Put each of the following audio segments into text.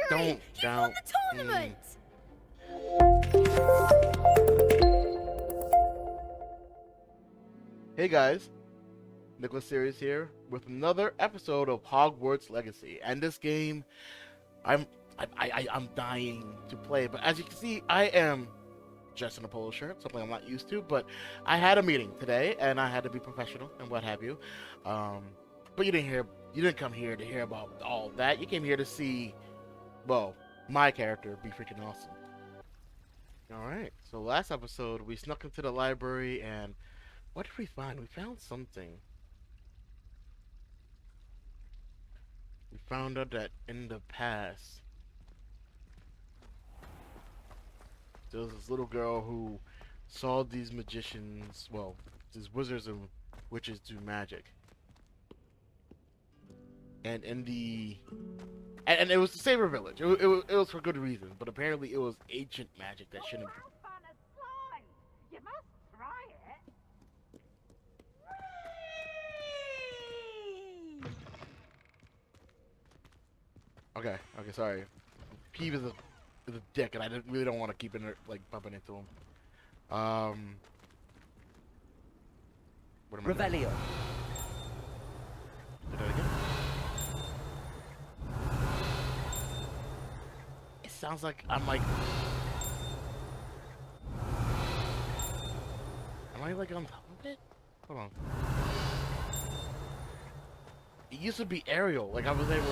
Don't. You've won the tournament! Hey guys, Nicolas series here with another episode of Hogwarts Legacy. And this game, I'm dying to play. But as you can see, I am dressed in a polo shirt, something I'm not used to. But I had a meeting today, and I had to be professional and what have you. But you didn't come here to hear about all that. You came here to see, well, my character be freaking awesome. All right. So last episode, we snuck into the library and. What did we find? We found something. We found out that in the past, there was this little girl who saw these magicians, well, these wizards and witches do magic. And in the... And it was to save her village. It was for good reason, but apparently it was ancient magic that shouldn't be. You must try it. Okay, sorry. Peeve is a dick, and I really don't want to keep like bumping into him. What am I doing? Revelio. Do that again. It sounds like I'm like. Am I like on top of it? Hold on. It used to be aerial, like I was able.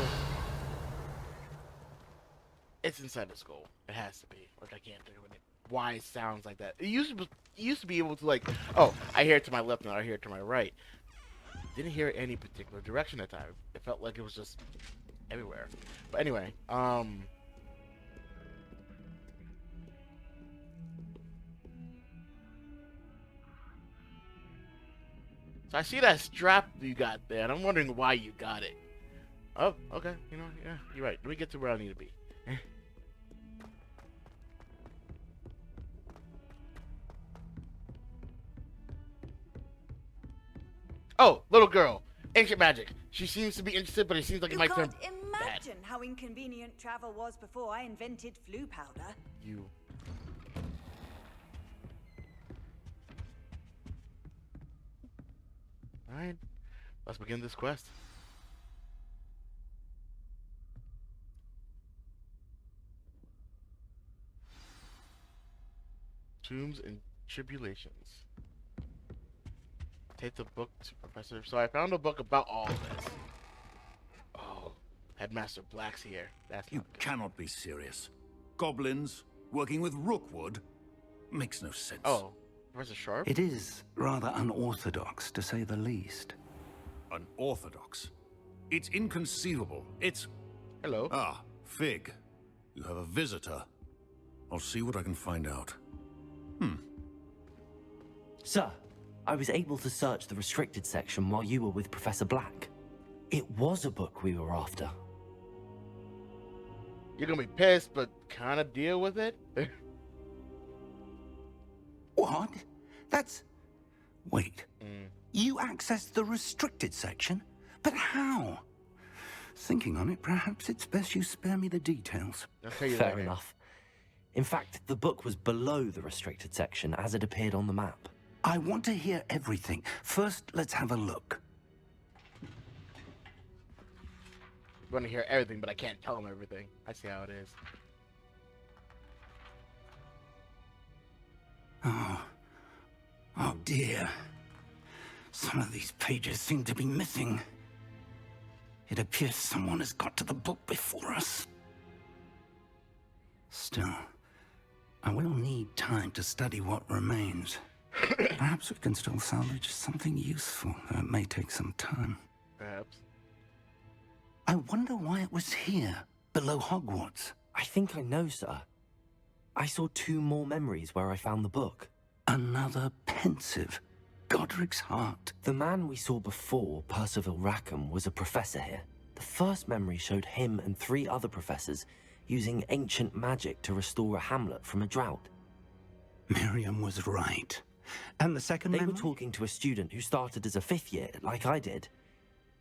It's inside the skull. It has to be. Like I can't think of it. Why it sounds like that. It used to be able to like. Oh, I hear it to my left now. I hear it to my right. Didn't hear it any particular direction at the time. It felt like it was just everywhere. But anyway, So I see that strap you got there, and I'm wondering why you got it. Oh, okay. You know, yeah, you're right. Let me get to where I need to be. Oh, little girl. Ancient magic. She seems to be interested, but it seems like it might turn You can't imagine how inconvenient travel was before I invented flu powder. You. Alright. Let's begin this quest. Tombs and Tribulations. Take the book to Professor. So I found a book about all of this. Oh, Headmaster Black's here. That's You not good. cannot be serious. Goblins working with Rookwood makes no sense. Oh, Professor Sharp? It is rather unorthodox, to say the least. Unorthodox. It's inconceivable. It's... Hello. Ah, Fig. You have a visitor. I'll see what I can find out. Sir, I was able to search the restricted section while you were with Professor Black. It was a book we were after. You're gonna be pissed, but kind of deal with it. What? That's... Wait. You accessed the restricted section? But how? Thinking on it, perhaps it's best you spare me the details. I'll tell you Fair later. enough. In fact, the book was below the restricted section as it appeared on the map. I want to hear everything. First, let's have a look. I'm gonna hear everything, but I can't tell him everything. I see how it is. Oh dear. Some of these pages seem to be missing. It appears someone has got to the book before us. Still, I will need time to study what remains. Perhaps we can still salvage something useful, though it may take some time. Perhaps. I wonder why it was here, below Hogwarts. I think I know, sir. I saw 2 more memories where I found the book. Another pensive. Godric's heart. The man we saw before, Percival Rackham, was a professor here. The first memory showed him and 3 other professors using ancient magic to restore a hamlet from a drought. Miriam was right. And the second They memory? were talking to a student who started as a 5th year, like I did.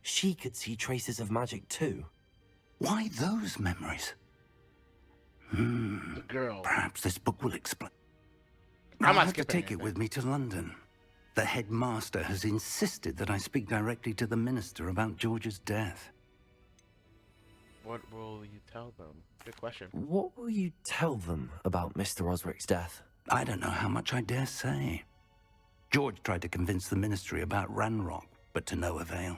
She could see traces of magic too. Why those memories? The girl. Perhaps this book will explain. I'm I'll not have to skipping take it anything. with me to London. The headmaster has insisted that I speak directly to the minister about George's death. What will you tell them? Good question. What will you tell them about Mr. Osric's death? I don't know how much I dare say. George tried to convince the ministry about Ranrock, but to no avail.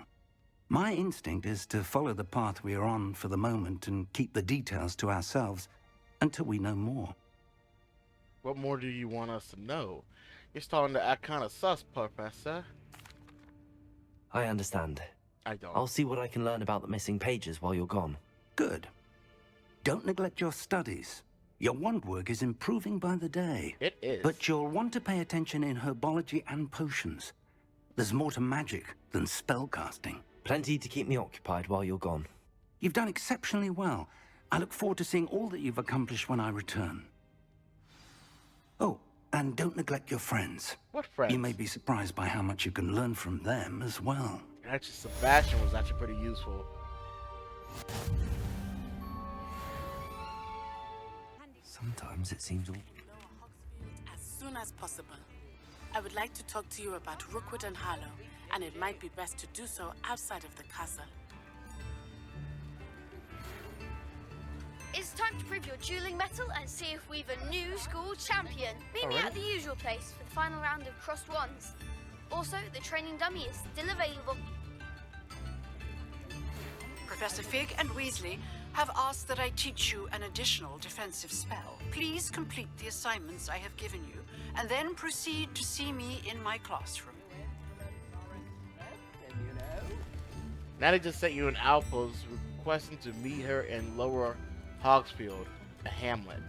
My instinct is to follow the path we are on for the moment and keep the details to ourselves until we know more. What more do you want us to know? You're starting to act kind of sus, Professor. I understand. I don't. I'll see what I can learn about the missing pages while you're gone. Good. Don't neglect your studies. Your wand work is improving by the day. It is. But you'll want to pay attention in herbology and potions. There's more to magic than spellcasting. Plenty to keep me occupied while you're gone. You've done exceptionally well. I look forward to seeing all that you've accomplished when I return. Oh, and don't neglect your friends. What friends? You may be surprised by how much you can learn from them as well. Actually, Sebastian was actually pretty useful. Sometimes it seems all... As soon as possible. I would like to talk to you about Rookwood and Harlow, and it might be best to do so outside of the castle. It's time to prove your dueling mettle and see if we've a new school champion. Meet me at the usual place for the final round of crossed wands. Also, the training dummy is still available. Professor Fig and Weasley have asked that I teach you an additional defensive spell. Please complete the assignments I have given you, and then proceed to see me in my classroom. Natty just sent you an outpost requesting to meet her in Lower Hogsfield, a hamlet.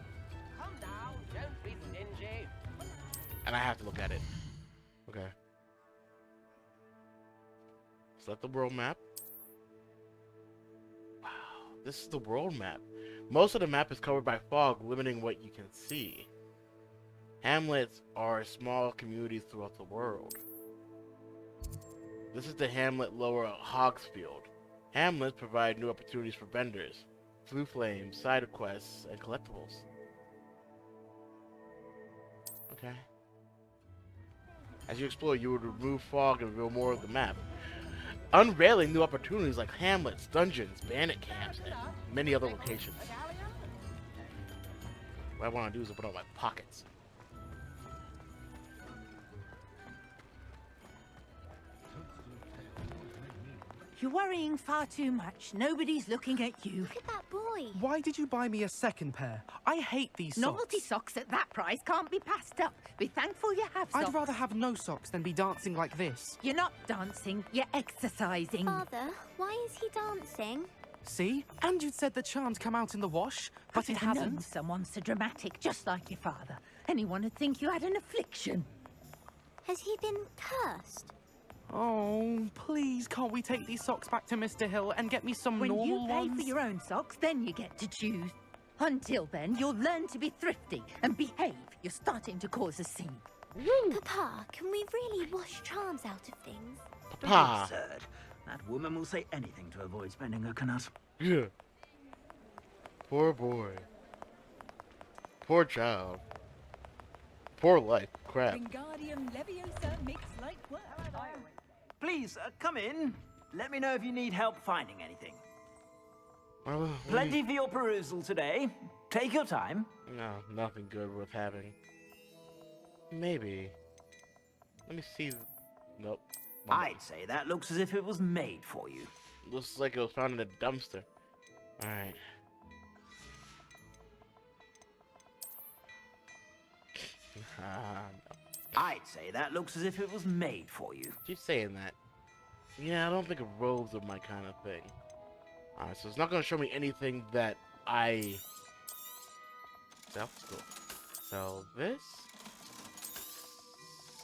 Come now, don't be stingy. And I have to look at it. Okay. Select the world map. Wow, this is the world map. Most of the map is covered by fog, limiting what you can see. Hamlets are small communities throughout the world. This is the hamlet Lower Hogsfield. Hamlets provide new opportunities for vendors, Blue Flames, side quests, and collectibles. Okay. As you explore, you would remove fog and reveal more of the map, unveiling new opportunities like hamlets, dungeons, bandit camps, and many other locations. What I want to do is open up my pockets. You're worrying far too much. Nobody's looking at you. Look at that boy. Why did you buy me a second pair? I hate these socks. Novelty socks at that price can't be passed up. Be thankful you have socks. I'd rather have no socks than be dancing like this. You're not dancing, you're exercising. Father, why is he dancing? See? And you'd said the charms come out in the wash, but it I've known hasn't. someone so dramatic, just like your father. Anyone would think you had an affliction. Has he been cursed? Oh, please, can't we take these socks back to Mr. Hill and get me some When normal you pay ones? for your own socks, then you get to choose. Until then, you'll learn to be thrifty and behave. You're starting to cause a scene. Papa, can we really wash charms out of things? Papa. Absurd. That woman will say anything to avoid spending her canut. Yeah. Poor boy. Poor child. Poor life. Crap. Wingardium Leviosa makes light work. Please, come in. Let me know if you need help finding anything. What Plenty for your perusal today. Take your time. No, nothing good worth having. Maybe. Let me see. Nope. I'd say that looks as if it was made for you. Looks like it was found in a dumpster. Alright. No. I'd say that looks as if it was made for you. Keep saying that. Yeah, I don't think robes are my kind of thing. Alright, so it's not going to show me anything that I... Sell this.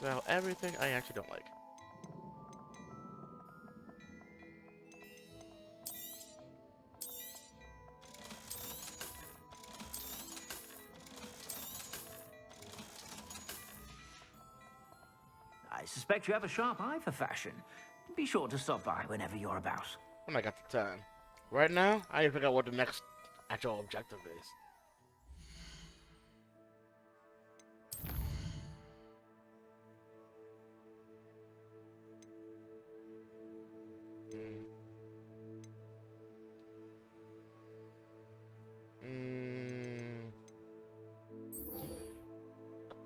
Sell everything I actually don't like. I suspect you have a sharp eye for fashion. Be sure to stop by whenever you're about. When I got the time. Right now, I need to figure out what the next actual objective is.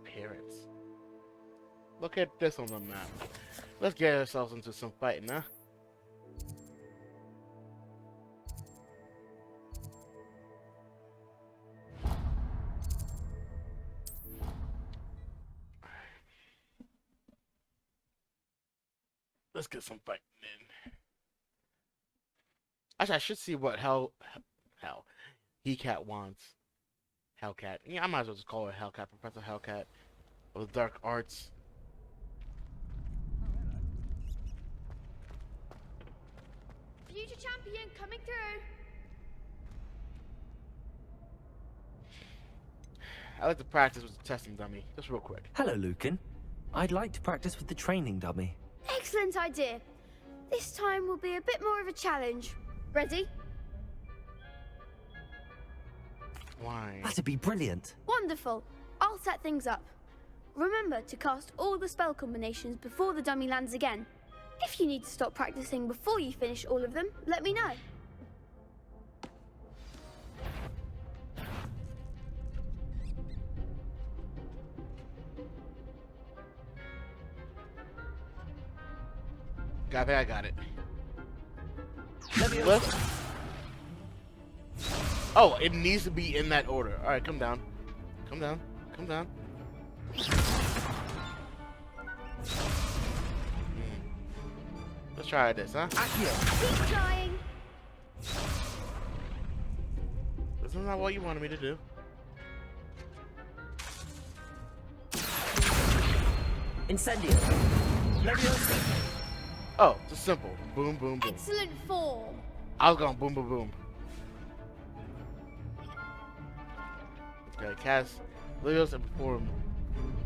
Appearance. Look at this on the map. Let's get ourselves into some fighting, huh? Let's get some fighting in. Actually, I should see what hell Hellcat wants. Hellcat. Yeah, I might as well just call her Hellcat. Professor Hellcat of the Dark Arts. Future champion coming through. I like to practice with the testing dummy, just real quick. Hello, Lucan. I'd like to practice with the training dummy. Excellent idea. This time will be a bit more of a challenge. Ready? Why? That'd be brilliant. Wonderful. I'll set things up. Remember to cast all the spell combinations before the dummy lands again. If you need to stop practicing before you finish all of them, let me know. I think I got it. Lift. Oh, it needs to be in that order. Alright, come down. Come down. Come down. Let's try this, huh? Keep trying. This is not what you wanted me to do. Incendio. Leviosa. Oh, just simple. Boom, boom, boom. Excellent form. I was going boom, boom, boom. Okay, cast Leviosa and perform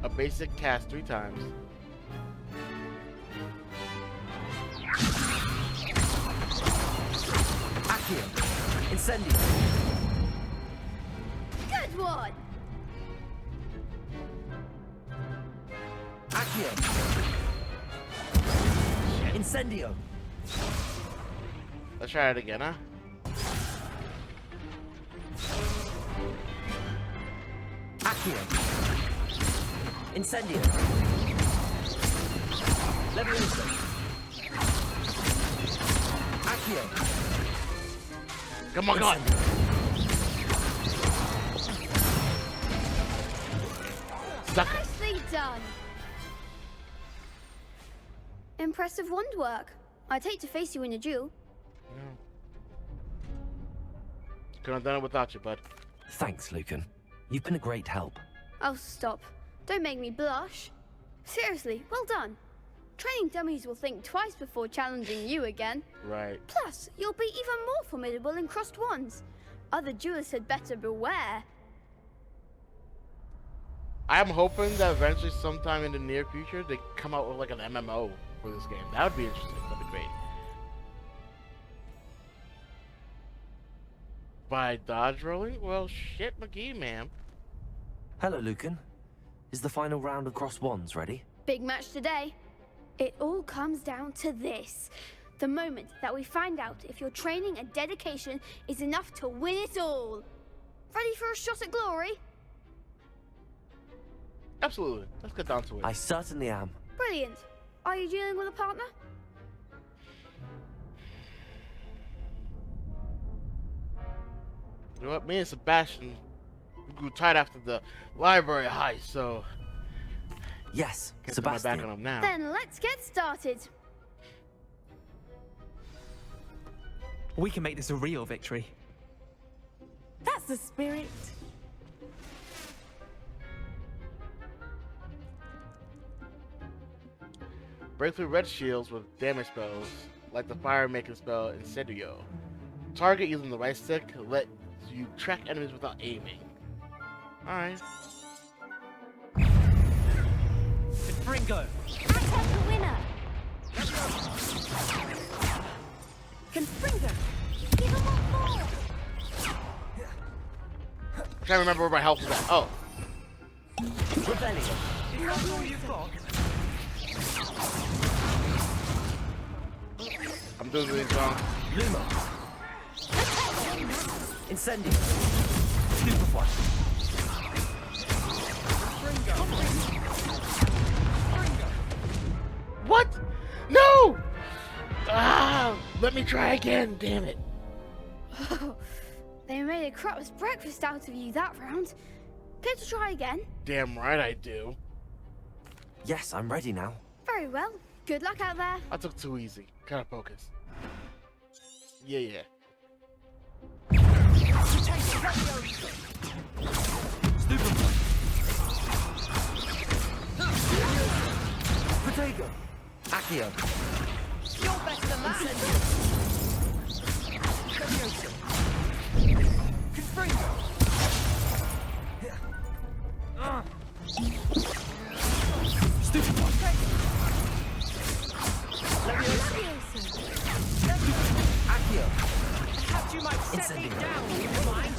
a basic cast 3 times. Accio. Incendio. Good one. Accio. Incendio. Let's try it again, huh? Accio. Incendio. Leviosa. Accio. Come on, God. Sucker. Nicely done. Impressive wand work. I'd hate to face you in a duel. No. Couldn't have done it without you, bud. Thanks, Lucan. You've been a great help. Oh, stop. Don't make me blush. Seriously, well done. Training dummies will think twice before challenging you again. Right. Plus, you'll be even more formidable in crossed wands. Other duelists had better beware. I'm hoping that eventually, sometime in the near future, they come out with like an MMO for this game. That would be interesting. That'd be great. By dodge rolling? Well, shit, McGee, ma'am. Hello, Lucan. Is the final round of cross wands ready? Big match today. It all comes down to this. The moment that we find out if your training and dedication is enough to win it all. Ready for a shot at glory? Absolutely. Let's get down to it. I certainly am. Brilliant. Are you dealing with a partner? You know what? Me and Sebastian we grew tight after the library heist, so Yes, get my Sebastian. back on him now. Then let's get started. We can make this a real victory. That's the spirit. Break through red shields with damage spells, like the fire-making spell Incendio. Target using the right stick lets you track enemies without aiming. Alright. Confringo. Attack the winner. Confringo. Give him what for. I'm trying to remember where my health is at. Oh. Rebellion. Is that all you've got? I'm doing this wrong. Luma. Incendio. Stupefy. What? No! Ah! Let me try again, damn it. They made a crap's breakfast out of you that round. Care to try again? Damn right I do. Yes, I'm ready now. Very well. Good luck out there. I took too easy. Gotta focus. Yeah. Protego. Accio. You're better than that. Confringo. Stupefy. Accio. Perhaps you might set me Incendio. down, would you mind?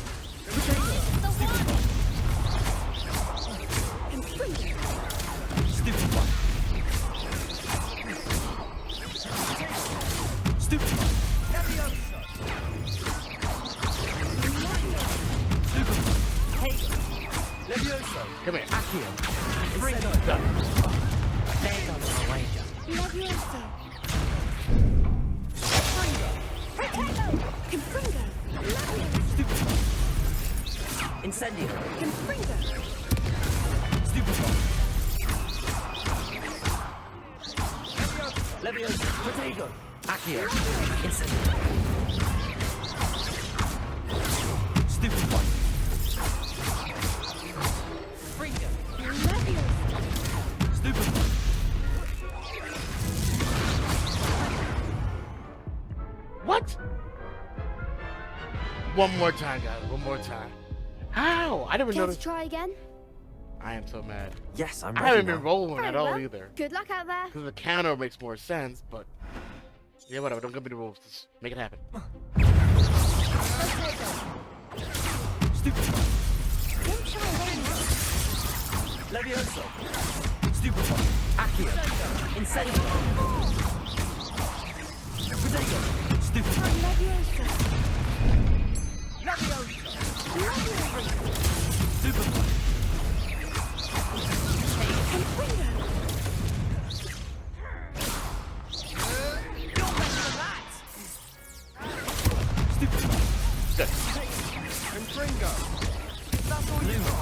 Stupefy. Stupefy. Levioso. Come here. Accio. Incendio. There goes the Ranger. Levioso. Confringo. Incendio. Confringo. Stupefy. Levioso. Protego. Accio. Incendio. Stupefy. Fringo. Stupefy. What? One more time, guys. One more time. How? I never Care to noticed. try again? I am so mad. Yes, I'm I ready haven't now. been rolling Very at all well. either. Good luck out there. Because the counter makes more sense, but yeah, whatever. Don't give me the rules. Just make it happen. Stupefy. Don't try again. Levioso. Stupefy. Accio. Incendio. Protego. Stupefy. Levioso. Stupefy. Confringo. You're better than that. Stupefy. Good. Confringo. That's all you Luma. got.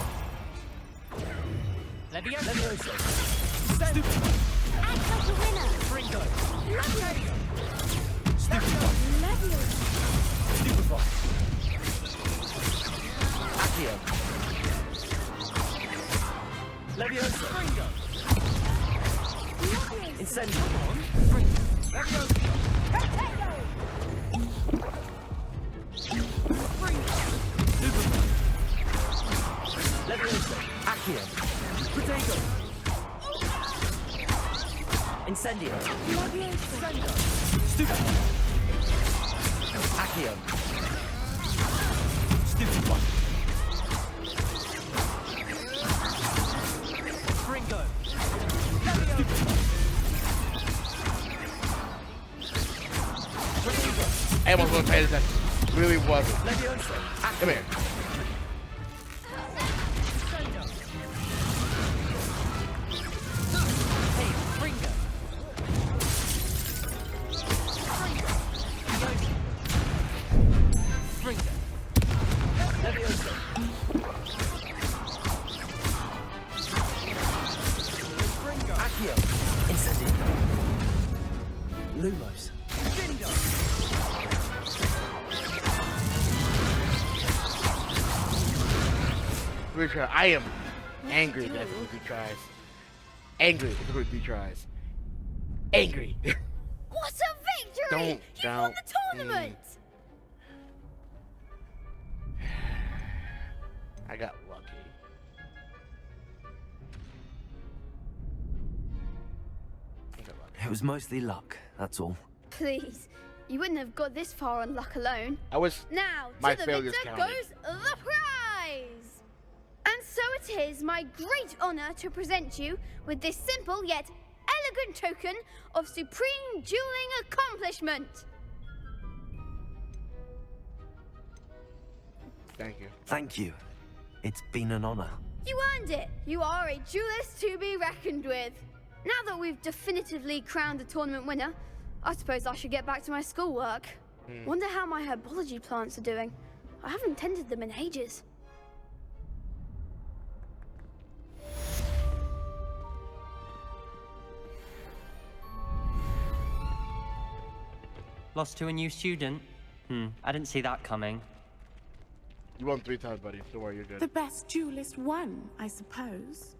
Levioso. Levioso. Stupefy. Act like a winner. Fringo. Stupefy. Levioso. Stupefy. Accio. Levioso. Fringo. Incendio. Levioso. Stupefy. Levioso. Accio. Protego. Incendio. Stupefy. Accio. Stupefy. Fringo. I almost wasn't paying attention. Really wasn't. Levioso. Come here. Hey, Fringo. Fringo. Levioso. Accio. Incendio. Lumos. Retry. I am angry that it was retries. Angry if it was retries. Angry. What a victory! Don't You won the tournament! I got lucky. It was mostly luck, that's all. Please, you wouldn't have got this far on luck alone. I was. Now, My to the failures victor counted. goes the prize! And so it is my great honor to present you with this simple yet elegant token of supreme dueling accomplishment. Thank you. Thank you. It's been an honor. You earned it! You are a duelist to be reckoned with. Now that we've definitively crowned the tournament winner, I suppose I should get back to my schoolwork. Wonder how my herbology plants are doing. I haven't tended them in ages. Lost to a new student? I didn't see that coming. You won 3 times, buddy. Don't worry, you're good. The best duelist won, I suppose.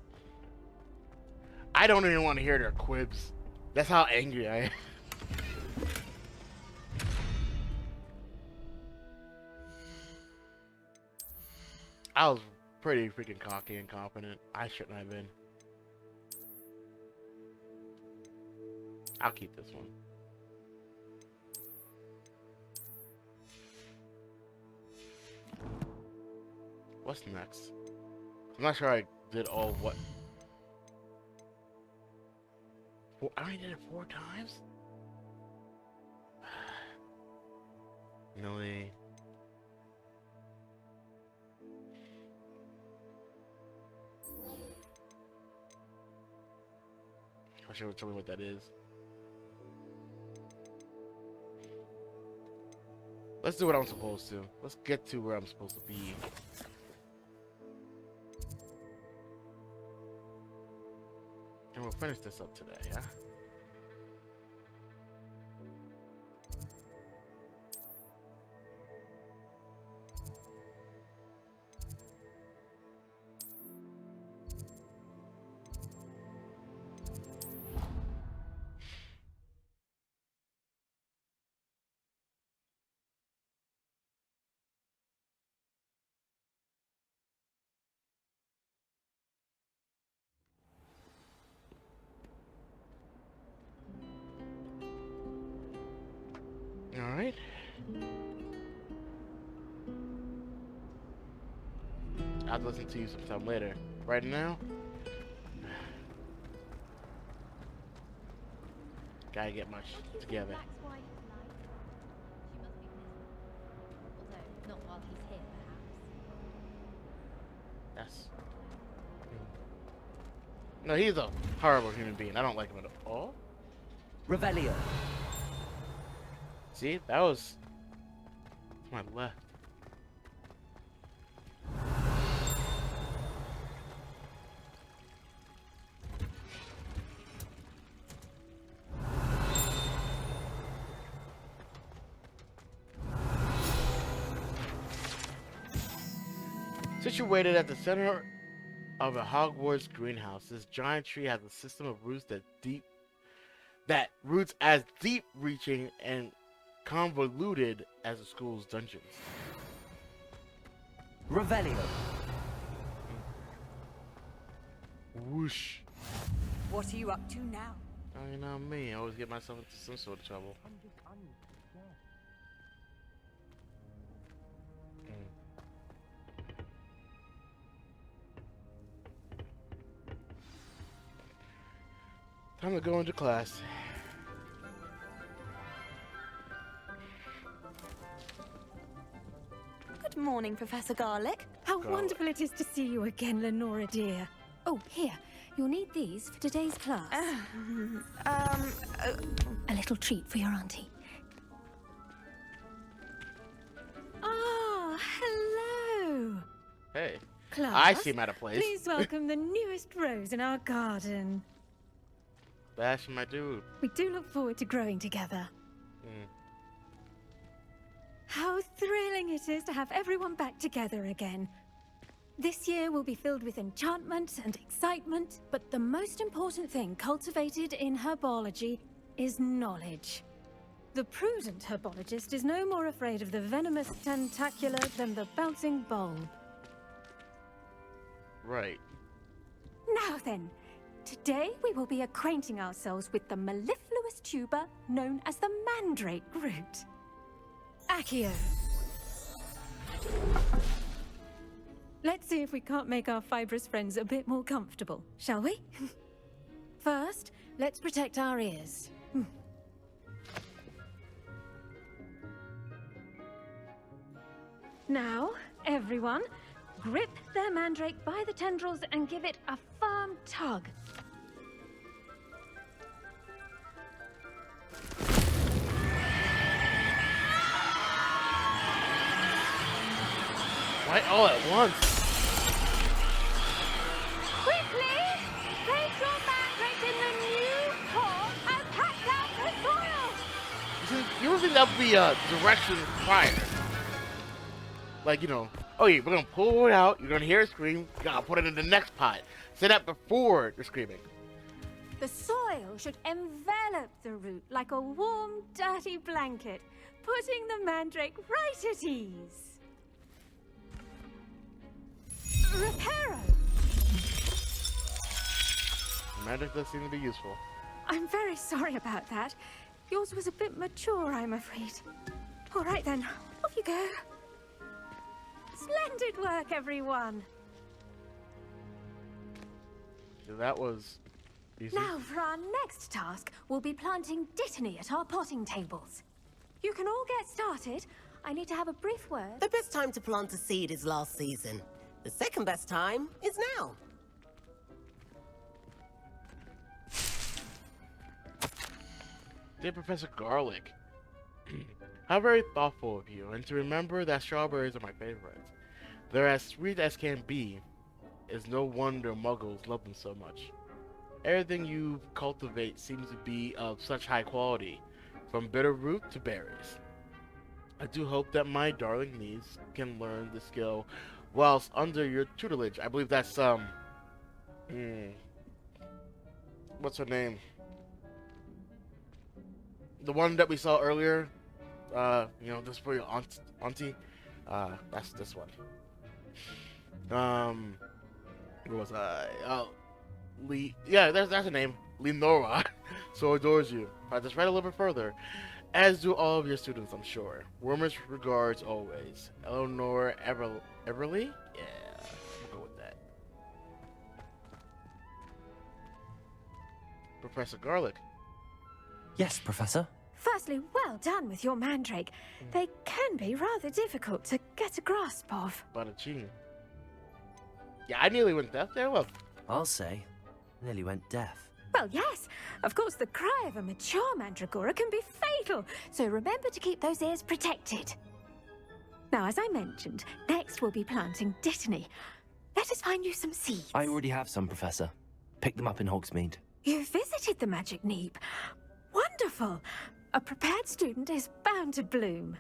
I don't even want to hear their quibs. That's how angry I am. I was pretty freaking cocky and confident. I shouldn't have been. I'll keep this one. What's next? I'm not sure I did all what. I only did it 4 times? Millie. I should tell me what that is. Let's do what I'm supposed to. Let's get to where I'm supposed to be. And we'll finish this up today, yeah? Alright. I'll listen to you sometime later. Right now, gotta get my shit together. Not while he's here, perhaps. That's... No, he's a horrible human being. I don't like him at all. Revelio. See, that was to my left. Situated at the center of a Hogwarts greenhouse, this giant tree has a system of roots that roots as deep-reaching and convoluted as the school's dungeons. Revelio. Whoosh. What are you up to now? Oh, you know me. I always get myself into some sort of trouble. Time to go into class. Good morning, Professor Garlick. How wonderful it is to see you again, Lenora dear. Oh, here. You'll need these for today's class. A little treat for your auntie. Ah, hello. Hey. Class, I seem out of place. Please welcome the newest rose in our garden. Bash my dude. We do look forward to growing together. How thrilling it is to have everyone back together again. This year will be filled with enchantment and excitement, but the most important thing cultivated in herbology is knowledge. The prudent herbologist is no more afraid of the venomous tentacula than the bouncing bulb. Right. Now then, today we will be acquainting ourselves with the mellifluous tuber known as the mandrake root. Accio. Let's see if we can't make our fibrous friends a bit more comfortable, shall we? First, let's protect our ears. Now, everyone, grip their mandrake by the tendrils and give it a firm tug. Why all at once? Quickly, place your mandrake in the new pot and pack down the soil. You would think that would be a direction prior. Like, you know, oh yeah, we're gonna pull it out, you're gonna hear it scream, you gotta put it in the next pot. Say that before you're screaming. The soil should envelop the root like a warm, dirty blanket, putting the mandrake right at ease. Reparo! Magic does seem to be useful. I'm very sorry about that. Yours was a bit mature, I'm afraid. All right then, off you go. Splendid work, everyone. So that was easy. Now for our next task, we'll be planting dittany at our potting tables. You can all get started. I need to have a brief word. The best time to plant a seed is last season. The second best time is now. Dear Professor Garlic, how very thoughtful of you, and to remember that strawberries are my favorites. They're as sweet as can be. It's no wonder muggles love them so much. Everything you cultivate seems to be of such high quality, from bitter root to berries. I do hope that my darling niece can learn the skill whilst under your tutelage. I believe that's, what's her name? The one that we saw earlier, you know, this for your auntie. That's this one. Where was I? Oh, Lee. Yeah, that's her name. Lenora. So adores you. I just read a little bit further. As do all of your students, I'm sure. Warmest regards always. Eleanor Everly? Yeah, we'll go with that. Professor Garlic. Yes, Professor. Firstly, well done with your mandrake. They can be rather difficult to get a grasp of. Bada ching. Yeah, I nearly went deaf there. Look. I'll say, nearly went deaf. Well, yes. Of course, the cry of a mature mandragora can be fatal, so remember to keep those ears protected. Now, as I mentioned, next we'll be planting dittany. Let us find you some seeds. I already have some, Professor. Pick them up in Hogsmeade. You visited the Magic Neep. Wonderful. A prepared student is bound to bloom.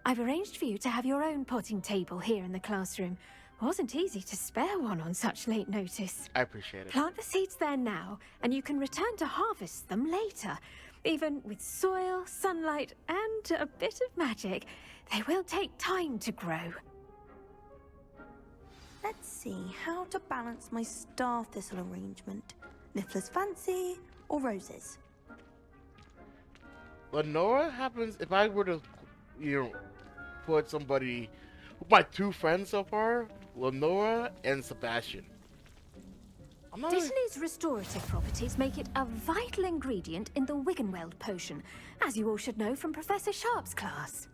I've arranged for you to have your own potting table here in the classroom. Wasn't easy to spare one on such late notice. I appreciate it. Plant the seeds there now, and you can return to harvest them later. Even with soil, sunlight, and a bit of magic, they will take time to grow. Let's see how to balance my star thistle arrangement. Niffler's fancy or roses? Lenora happens if I were to, you know, put somebody, my two friends so far, Lenora and Sebastian. Dittany's restorative properties make it a vital ingredient in the Wiggenweld potion, as you all should know from Professor Sharp's class.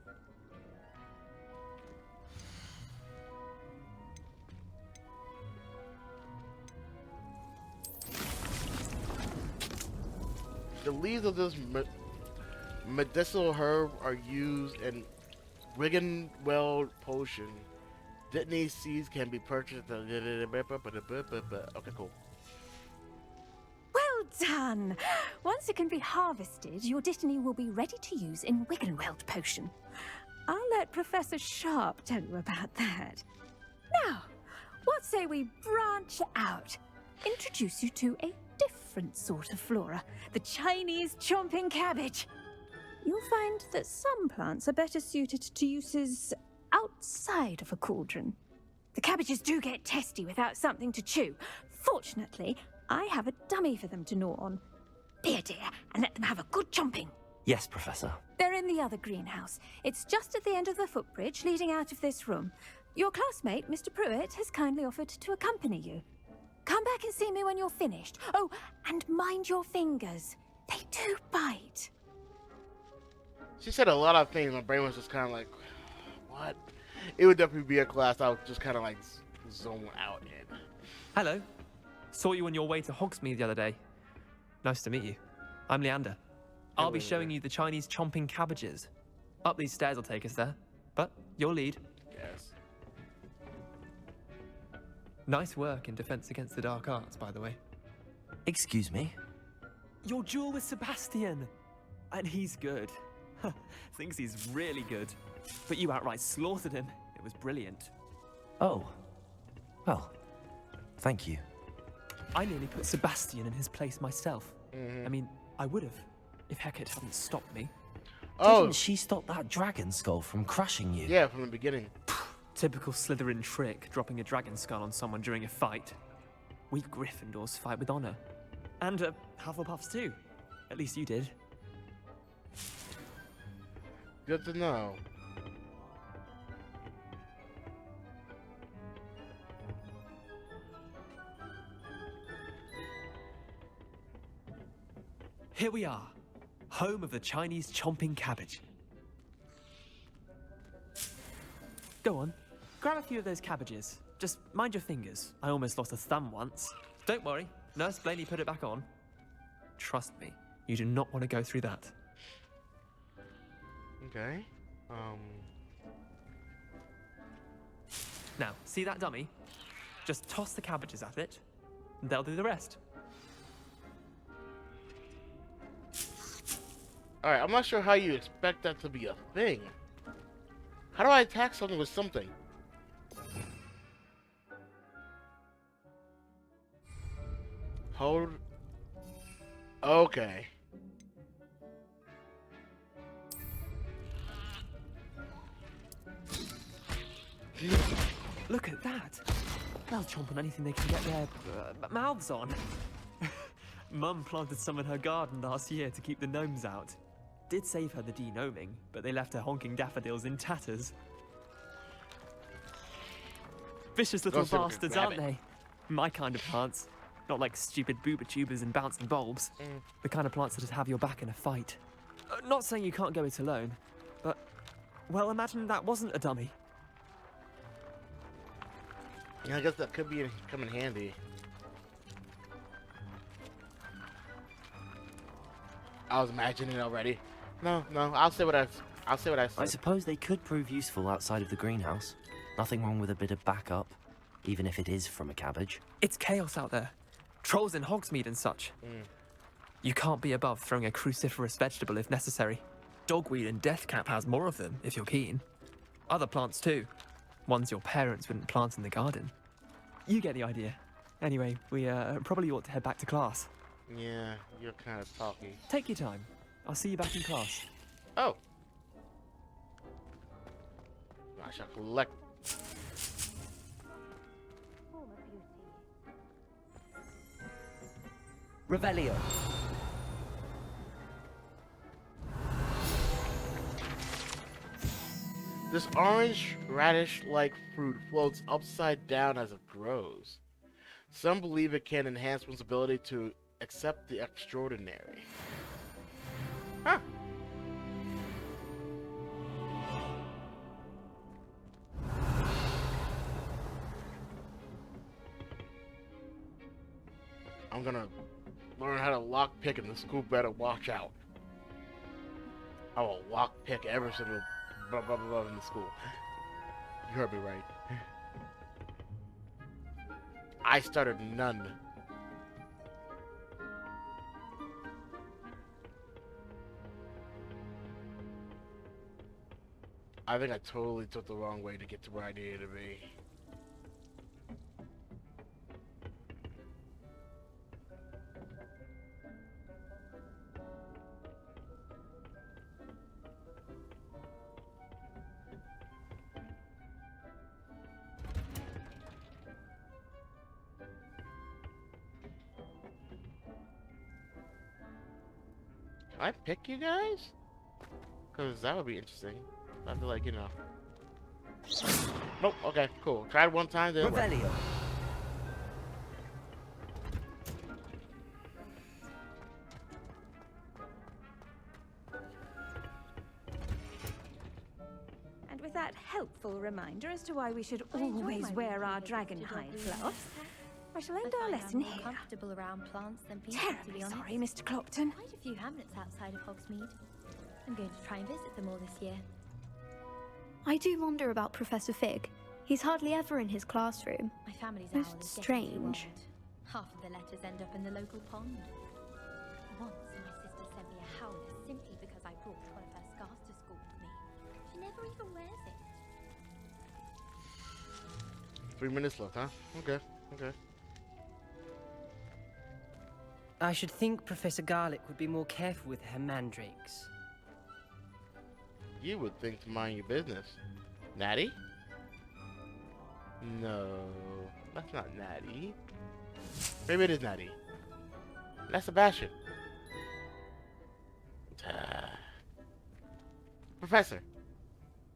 The leaves of this medicinal herb are used in Wiggenweld potion. Dittany seeds can be purchased. Okay, cool. Well done! Once it can be harvested, your dittany will be ready to use in Wiggenweld potion. I'll let Professor Sharp tell you about that. Now, what say we branch out? Introduce you to a different sort of flora, the Chinese chomping cabbage. You'll find that some plants are better suited to uses outside of a cauldron. The cabbages do get testy without something to chew. Fortunately, I have a dummy for them to gnaw on. Be a dear and let them have a good chomping. Yes, Professor. They're in the other greenhouse. It's just at the end of the footbridge leading out of this room. Your classmate, Mr. Pruitt, has kindly offered to accompany you. Come back and see me when you're finished. Oh, and mind your fingers. They do bite. She said a lot of things. My brain was just kind of like, what? it would definitely be a class I would just kind of like zone out in. Hello. Saw you on your way to Hogsmeade the other day. Nice to meet you. I'm Leander. I'll be showing you the Chinese chomping cabbages. Up these stairs will take us there, but your lead. Yes. Nice work in Defense Against the Dark Arts, by the way. Excuse me? Your duel with Sebastian! And he's good. Thinks he's really good. But you outright slaughtered him. It was brilliant. Oh. Well, thank you. I nearly put Sebastian in his place myself. I mean, I would have, if Hecate hadn't stopped me. Didn't she stop that dragon skull from crushing you? Yeah, from the beginning. Typical Slytherin trick, dropping a dragon skull on someone during a fight. We Gryffindors fight with honor. And Hufflepuffs too. At least you did. Good to know. Here we are, home of the Chinese chomping cabbage. Go on, grab a few of those cabbages. Just mind your fingers. I almost lost a thumb once. Don't worry, Nurse Blaney put it back on. Trust me, you do not want to go through that. Okay. Now, see that dummy? Just toss the cabbages at it, and they'll do the rest. Alright, I'm not sure how you expect that to be a thing. How do I attack something with something? Hold. Okay. Look at that. They'll chomp on anything they can get their mouths on. Mum planted some in her garden last year to keep the gnomes out. Did save her the de-gnoming, but they left her honking daffodils in tatters. Vicious little bastards, aren't they? My kind of plants. Not like stupid booba tubers and bouncing bulbs. The kind of plants that just have your back in a fight. Not saying you can't go it alone, but, well, imagine that wasn't a dummy. Yeah, I guess that could come in handy. I was imagining it already. No, I'll say what I said. I suppose they could prove useful outside of the greenhouse. Nothing wrong with a bit of backup, even if it is from a cabbage. It's chaos out there. Trolls in Hogsmeade and such. You can't be above throwing a cruciferous vegetable if necessary. Dogweed and deathcap has more of them, if you're keen. Other plants too. Ones your parents wouldn't plant in the garden. You get the idea. Anyway, we probably ought to head back to class. Yeah, you're kind of talky. Take your time. I'll see you back in class. Oh. I shall collect. Revelio. This orange radish-like fruit floats upside down as it grows. Some believe it can enhance one's ability to accept the extraordinary. Huh. I'm gonna learn how to lockpick, and the school better watch out. I will lockpick every single blah blah blah in the school. You heard me right. I started none. I think I totally took the wrong way to get to where I needed to be. Can I pick you guys? Because that would be interesting. I feel like, you know. Nope, okay, cool. Tried one time, then Revelio. And with that helpful reminder as to why we should I enjoy always my wear our weekly dragon visits to hide Dogwood. gloves. I shall end I our find lesson I'm more here. comfortable around plants than people, to Terribly be honest. sorry, Mr. Clopton. Quite a few hamlets outside of Hogsmeade. I'm going to try and visit them all this year. I do wonder about Professor Fig. He's hardly ever in his classroom. My family's Most owl is strange. getting too old. Half of the letters end up in the local pond. Once my sister sent me a howler simply because I brought one of her scarves to school with me. She never even wears it. 3 minutes left, huh? Okay, okay. I should think Professor Garlick would be more careful with her mandrakes. You would think to mind your business. Natty? No, that's not Natty. Maybe it is Natty. That's Sebastian. Professor.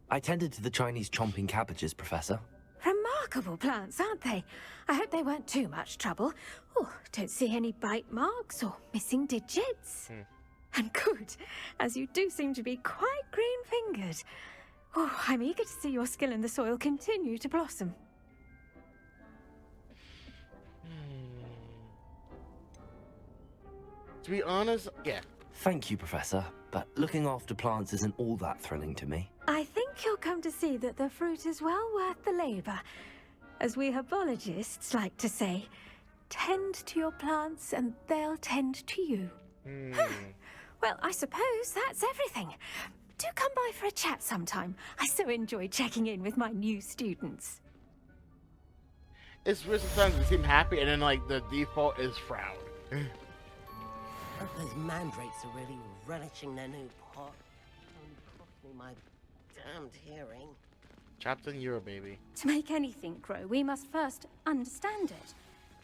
I tended to the Chinese chomping cabbages, Professor. Remarkable plants, aren't they? I hope they weren't too much trouble. Oh, don't see any bite marks or missing digits. And good, as you do seem to be quite green-fingered. Oh, I'm eager to see your skill in the soil continue to blossom. To be honest, yeah. Thank you, Professor, but looking after plants isn't all that thrilling to me. I think you'll come to see that the fruit is well worth the labor. As we herbologists like to say, tend to your plants and they'll tend to you. Well, I suppose that's everything. Do come by for a chat sometime. I so enjoy checking in with my new students. It's weird sometimes they seem happy and then like the default is frown. Those mandrakes are really relishing their new pot. Only cost me my damned hearing. Chapton, you're a baby. To make anything grow, we must first understand it.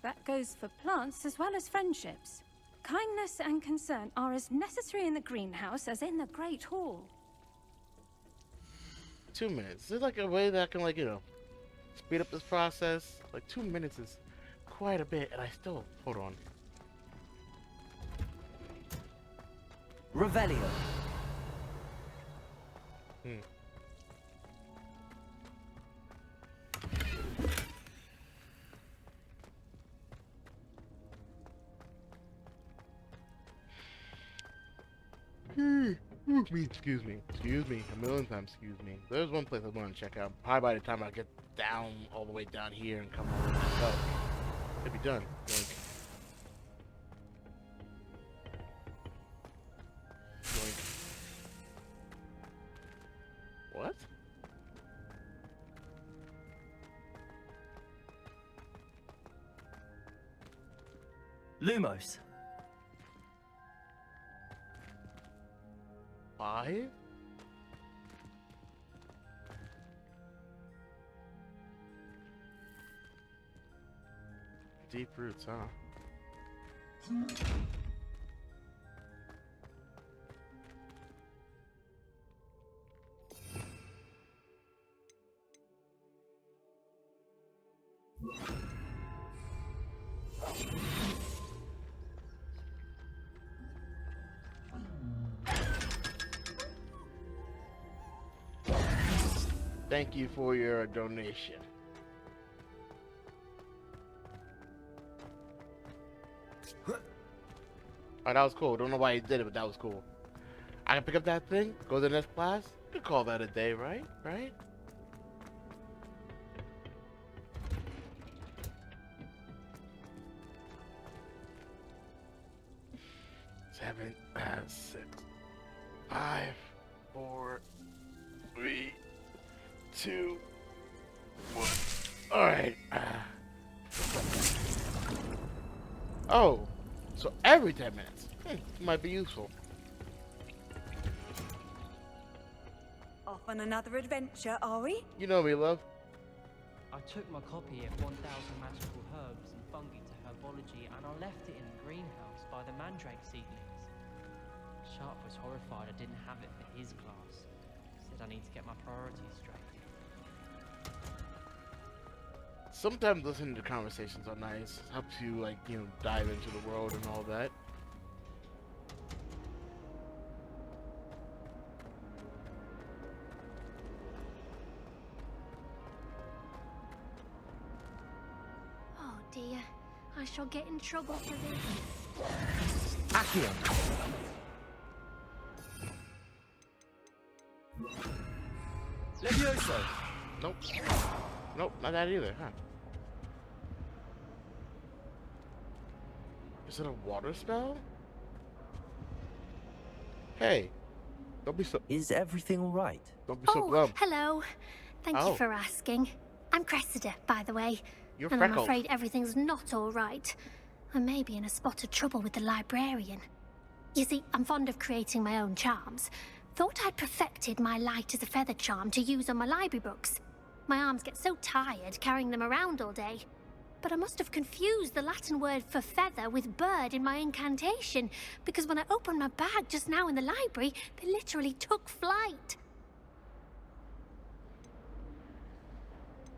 That goes for plants as well as friendships. Kindness and concern are as necessary in the greenhouse as in the Great Hall. 2 minutes. There's like a way that I can like, you know, speed up this process. Like 2 minutes is quite a bit and I still, hold on. Revelio. Excuse me, a million times excuse me. There's one place I want to check out. Probably by the time I get down, all the way down here and come over myself, it'll be done. Yoink. Yoink. What? Lumos. 5? Deep roots, huh? Thank you for your donation. Alright, that was cool. Don't know why he did it, but that was cool. I can pick up that thing, go to the next class. You could call that a day, right? Right? Seven, 6, 5, 4, 3, 2, 1. Alright. Oh, so every 10 minutes. Might be useful. Off on another adventure, are we? You know me, love. I took my copy of 1,000 Magical Herbs and Fungi to Herbology and I left it in the greenhouse by the mandrake seedlings. Sharp was horrified I didn't have it for his class. Said I need to get my priorities straight. Sometimes listening to conversations are nice. Helps you, like, you know, dive into the world and all that. dear. I shall get in trouble for this. Accio. Levioso. Nope. Nope, not that either, huh? Is it a water spell? Hey, don't be so... Is everything all right? Don't be so glum. Hello. Thank Oh. you for asking. I'm Cressida, by the way. You're and freckled. I'm afraid everything's not all right. I may be in a spot of trouble with the librarian. You see, I'm fond of creating my own charms. Thought I'd perfected my light as a feather charm to use on my library books. My arms get so tired carrying them around all day. But I must have confused the Latin word for feather with bird in my incantation, because when I opened my bag just now in the library, they literally took flight.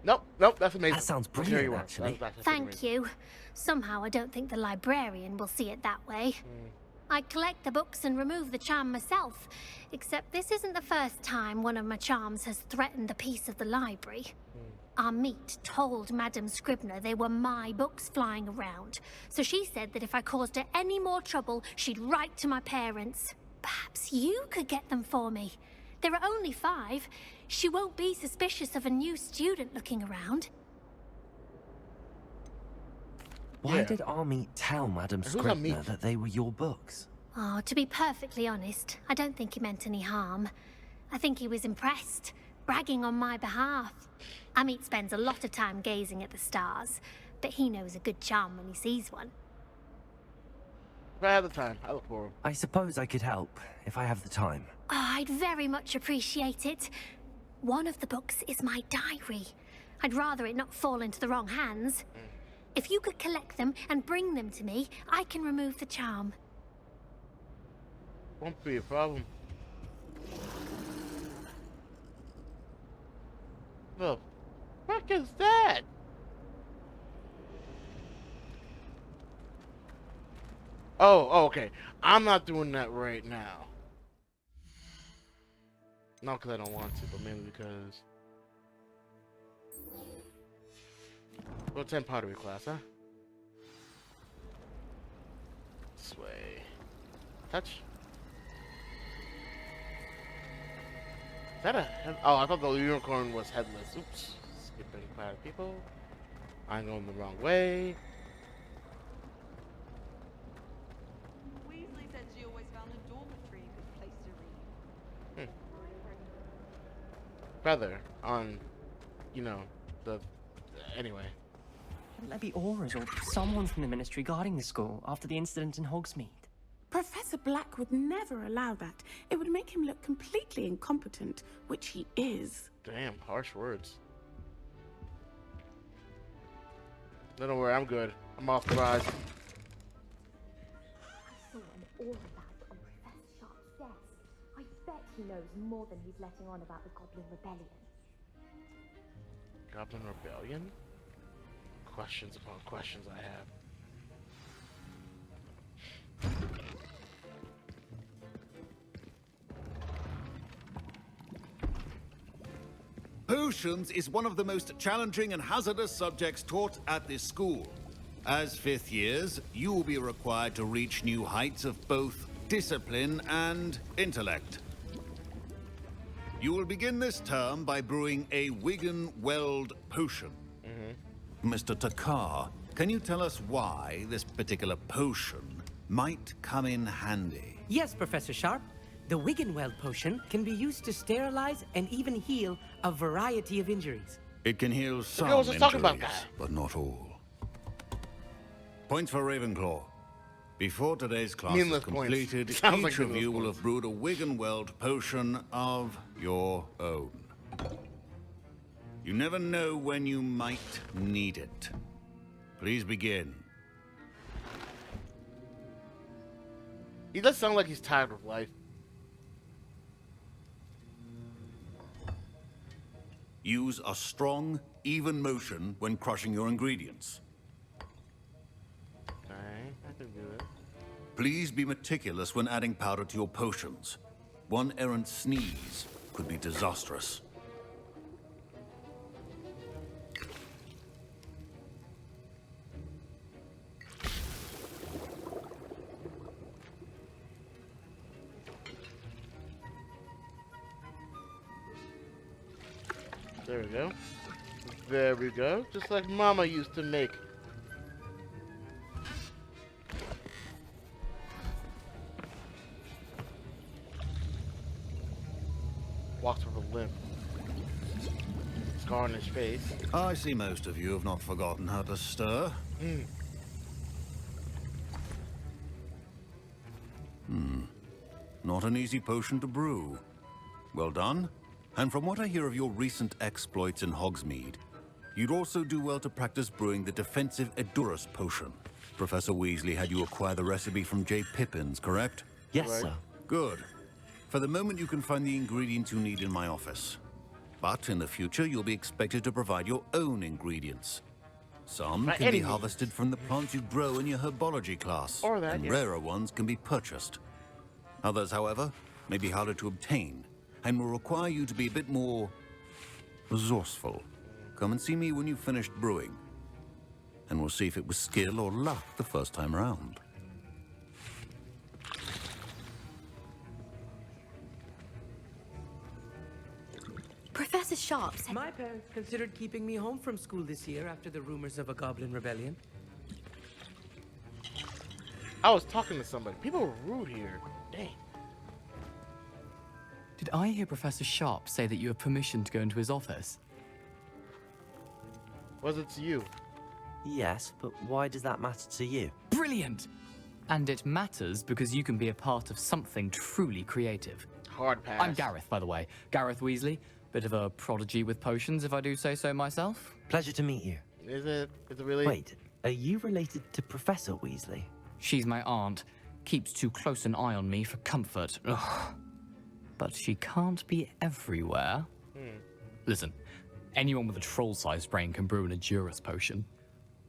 Nope, nope, that's amazing. That sounds There brilliant, you are. actually. That's Thank you. Somehow I don't think the librarian will see it that way. I collect the books and remove the charm myself, except this isn't the first time one of my charms has threatened the peace of the library. Our meet told Madame Scribner they were my books flying around, so she said that if I caused her any more trouble, she'd write to my parents. Perhaps you could get them for me. There are only 5. She won't be suspicious of a new student looking around. Why did Army tell Madame Who's Amit? Scribner that they were your books? Oh, to be perfectly honest, I don't think he meant any harm. I think he was impressed, bragging on my behalf. Amit spends a lot of time gazing at the stars, but he knows a good charm when he sees one. If I have the time, I look for him. I suppose I could help, if I have the time. Oh, I'd very much appreciate it. One of the books is my diary. I'd rather it not fall into the wrong hands. If you could collect them and bring them to me, I can remove the charm. Won't be a problem. The fuck is that? Oh, okay. I'm not doing that right now. Not because I don't want to, but mainly because... Well, 10 pottery class, huh? Sway. Touch. Is that a head? Oh, I thought the unicorn was headless. Oops. Skipping quite a people. I'm going the wrong way. Weasley said she always found the dormitory a good place to read. Feather on, you know, the... Anyway. Wouldn't there be auras or someone from the ministry guarding the school after the incident in Hogsmeade? Professor Black would never allow that. It would make him look completely incompetent, which he is. Damn, harsh words. No, don't worry, I'm good. I'm off the rise. I saw an aura badge on Professor Sharp's desk. I bet he knows more than he's letting on about the Goblin Rebellion. Goblin Rebellion? Questions upon questions I have. Potions is one of the most challenging and hazardous subjects taught at this school. As 5th years, you will be required to reach new heights of both discipline and intellect. You will begin this term by brewing a Wigan-Weld potion. Mr. Takar, can you tell us why this particular potion might come in handy? Yes, Professor Sharp. The Wiggenweld potion can be used to sterilize and even heal a variety of injuries. It can heal some I was just talking injuries, about that. but not all. Points for Ravenclaw. Before today's class Meaningless is points. completed, Sounds each like of meaningless you will points. have brewed a Wiggenweld potion of your own. You never know when you might need it. Please begin. He does sound like he's tired of life. Use a strong, even motion when crushing your ingredients. Okay, I can do it. Please be meticulous when adding powder to your potions. One errant sneeze could be disastrous. There we go. There we go. Just like Mama used to make. Walks with a limp. Scar on his face. I see most of you have not forgotten how to stir. Not an easy potion to brew. Well done. And from what I hear of your recent exploits in Hogsmeade, you'd also do well to practice brewing the defensive Edurus potion. Professor Weasley had you acquire the recipe from J. Pippin's, correct? Yes, sir. Good. For the moment, you can find the ingredients you need in my office. But in the future, you'll be expected to provide your own ingredients. Some can be harvested from the plants you grow in your herbology class, and rarer ones can be purchased. Others, however, may be harder to obtain, and will require you to be a bit more resourceful. Come and see me when you've finished brewing, and we'll see if it was skill or luck the first time around. Professor Sharp said... My parents considered keeping me home from school this year after the rumors of a goblin rebellion. I was talking to somebody. People were rude here. Dang. Did I hear Professor Sharp say that you have permission to go into his office? Was it to you? Yes, but why does that matter to you? Brilliant! And it matters because you can be a part of something truly creative. Hard pass. I'm Gareth, by the way. Gareth Weasley. Bit of a prodigy with potions, if I do say so myself. Pleasure to meet you. Is it really? Wait, are you related to Professor Weasley? She's my aunt. Keeps too close an eye on me for comfort. Ugh. But she can't be everywhere. Listen, anyone with a troll-sized brain can brew an Edurus potion.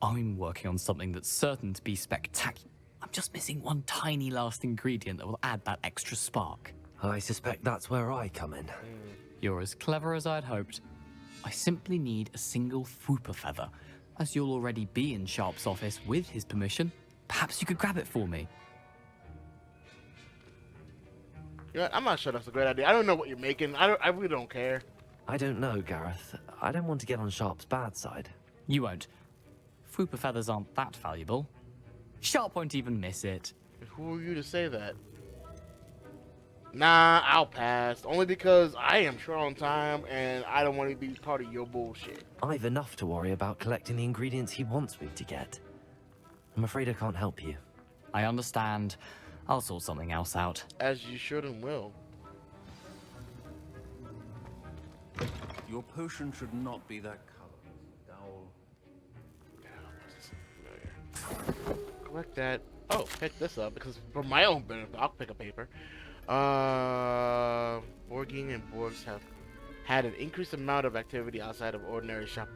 I'm working on something that's certain to be spectacular. I'm just missing one tiny last ingredient that will add that extra spark. I suspect that's where I come in. You're as clever as I'd hoped. I simply need a single Fwooper feather. As you'll already be in Sharp's office with his permission, perhaps you could grab it for me. You know, I'm not sure that's a great idea. I don't know what you're making. I really don't care. I don't know, Gareth. I don't want to get on Sharp's bad side. You won't. Fwooper feathers aren't that valuable. Sharp won't even miss it. Who are you to say that? Nah, I'll pass. Only because I am short on time and I don't want to be part of your bullshit. I've enough to worry about collecting the ingredients he wants me to get. I'm afraid I can't help you. I understand. I'll sort something else out. As you should and will. Your potion should not be that color. Collect that. Oh, pick this up because for my own benefit, I'll pick a paper. Borging and Borgs have had an increased amount of activity outside of ordinary shop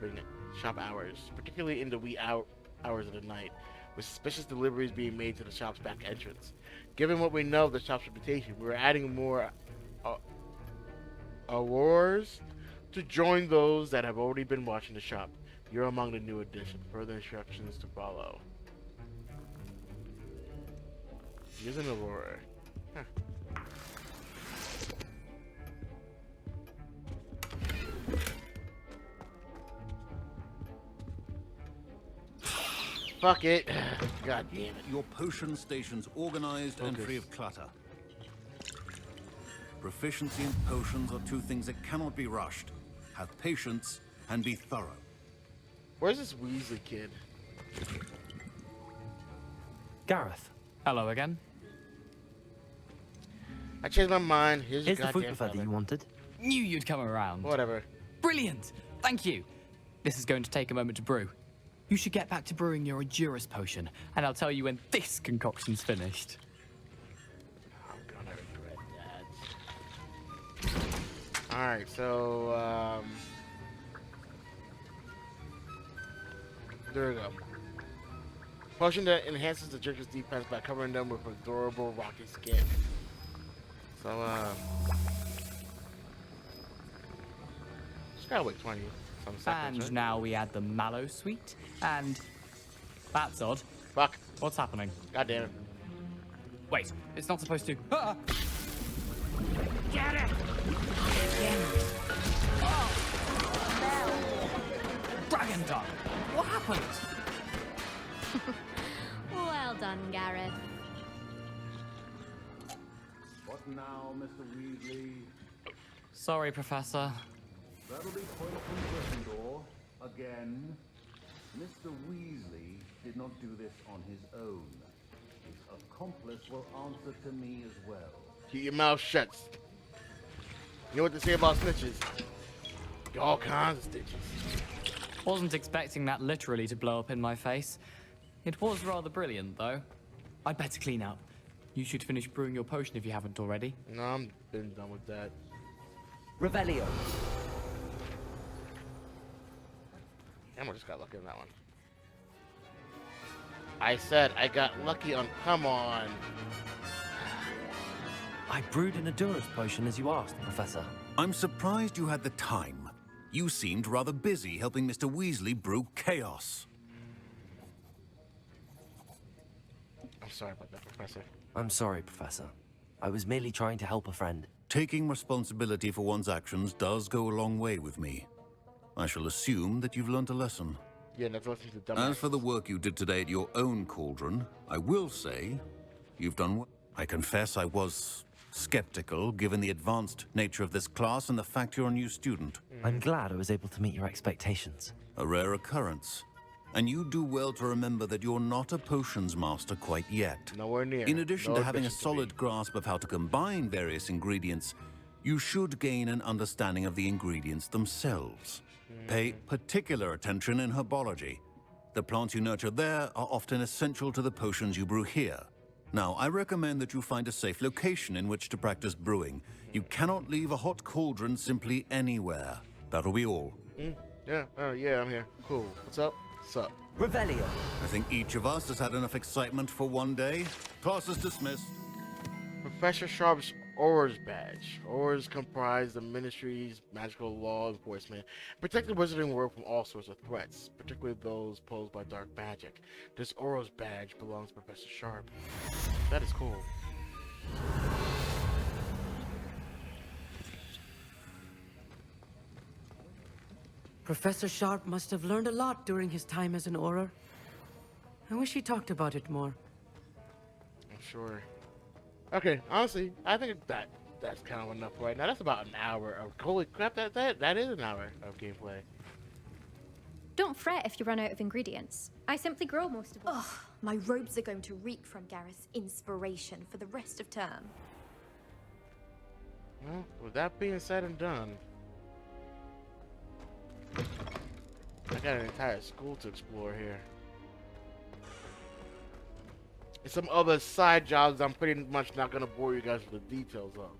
hours, particularly in the wee hours of the night, with suspicious deliveries being made to the shop's back entrance. Given what we know of the shop's reputation, we're adding more aurors to join those that have already been watching the shop. You're among the new additions. Further instructions to follow. Use an aurora. Huh. Fuck it. God damn it. Your potion station's organized and free of clutter. Proficiency in potions are two things that cannot be rushed. Have patience and be thorough. Where's this Weasley kid? Gareth. Hello again. I changed my mind. Here's your the goddamn Fwooper feather you wanted. Knew you'd come around. Whatever. Brilliant. Thank you. This is going to take a moment to brew. You should get back to brewing your Edurus potion, and I'll tell you when this concoction's finished. I'm gonna regret that. Alright, so, there we go. Potion that enhances the Jerk's defense by covering them with adorable rocky skin. So, just gotta wait 20 some seconds. And right? now we add the mallow sweet, and that's odd. Fuck. What's happening? God damn it. Wait, it's not supposed to. Ah! Get it! isn't done. What happened? Well done, Gareth. What now, Mr. Weasley? Sorry, Professor. That'll be point from Gryffindor. Again. Mr. Weasley did not do this on his own. His accomplice will answer to me as well. Keep your mouth shut. You know what they say about snitches? All kinds of stitches. Wasn't expecting that literally to blow up in my face. It was rather brilliant, though. I'd better clean up. You should finish brewing your potion if you haven't already. No, I'm been done with that. Revelio. Emma just got lucky on that one. I said I got lucky on. Come on. I brewed an Adura's potion as you asked, Professor. I'm surprised you had the time. You seemed rather busy helping Mr. Weasley brew chaos. I'm sorry about that, Professor. I'm sorry, Professor. I was merely trying to help a friend. Taking responsibility for one's actions does go a long way with me. I shall assume that you've learnt a lesson. Yeah, that's listening to dumbass. As for the work you did today at your own cauldron, I will say you've done well. I confess I was skeptical, given the advanced nature of this class and the fact you're a new student. I'm glad I was able to meet your expectations. A rare occurrence. And you do well to remember that you're not a potions master quite yet. Nowhere near. In addition No to having a ambition to solid grasp of how to combine various ingredients, you should gain an understanding of the ingredients themselves. Pay particular attention in herbology. The plants you nurture there are often essential to the potions you brew here. Now, I recommend that you find a safe location in which to practice brewing. You cannot leave a hot cauldron simply anywhere. That'll be all. Yeah, yeah, I'm here. Cool. What's up? What's up? Revelio. I think each of us has had enough excitement for one day. Class is dismissed. Professor Sharp's Aura's badge. Auras comprise the Ministry's magical law enforcement, protect the wizarding world from all sorts of threats, particularly those posed by dark magic. This Aura's badge belongs to Professor Sharp. That is cool. Professor Sharp must have learned a lot during his time as an Auror. I wish he talked about it more. I'm sure. Okay, honestly, I think that's kind of enough right now. That's about an hour of holy crap. That is an hour of gameplay. Don't fret if you run out of ingredients. I simply grow most of them. Ugh, my robes are going to reek from Gareth's inspiration for the rest of term. Well, with that being said and done, I got an entire school to explore here. And some other side jobs I'm pretty much not going to bore you guys with the details of.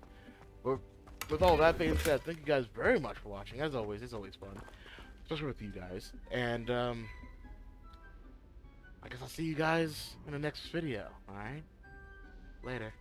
But with all that being said, thank you guys very much for watching. As always, it's always fun. Especially with you guys. And, I guess I'll see you guys in the next video. Alright? Later.